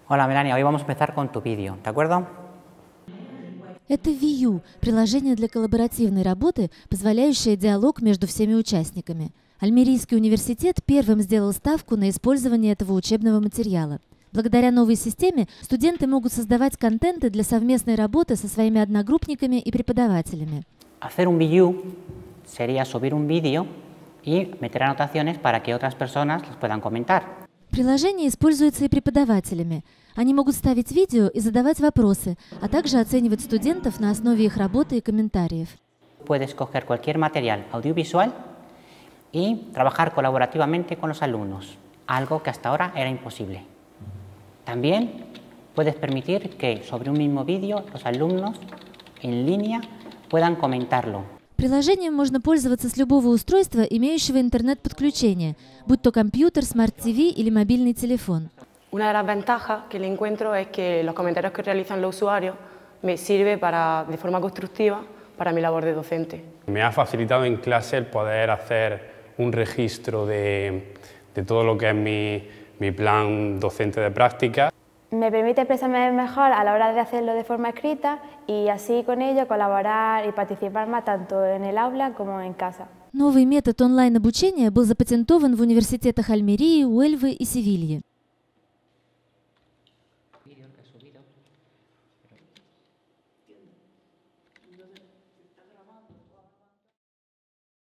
Hola Melania, hoy vamos a empezar con tu vídeo, ¿de acuerdo? Это VU – приложение для коллаборативной работы, позволяющее диалог между всеми участниками. Альмерийский университет первым сделал ставку на использование этого учебного материала. Благодаря новой системе студенты могут создавать контенты для совместной работы со своими одногруппниками и преподавателями. Hacer un VU sería subir un vídeo y meter anotaciones para que otras personas las puedan comentar. Приложение используется и преподавателями. Они могут ставить видео и задавать вопросы, а также оценивать студентов на основе их работы и комментариев. Puedes coger cualquier material audiovisual y trabajar colaborativamente con los alumnos, algo que hasta ahora era imposible. También puedes permitir que sobre un mismo vídeo los alumnos en línea puedan comentarlo. Приложением можно пользоваться с любого устройства, имеющего интернет-подключение, будь то компьютер, смарт-ТВ или мобильный телефон. Una de las ventajas que le encuentro es que los comentarios que realizan los usuarios me sirve de forma constructiva para mi labor de docente. Me ha facilitado en clase el poder hacer un registro de todo lo que es mi plan docente de práctica. Me permite expresarme mejor a la hora de hacerlo de forma escrita y así con ello colaborar y participar más tanto en el aula como en casa. Новый метод онлайн-обучения был запатентован в университетах Альмерии, Уэльвы и Севильи.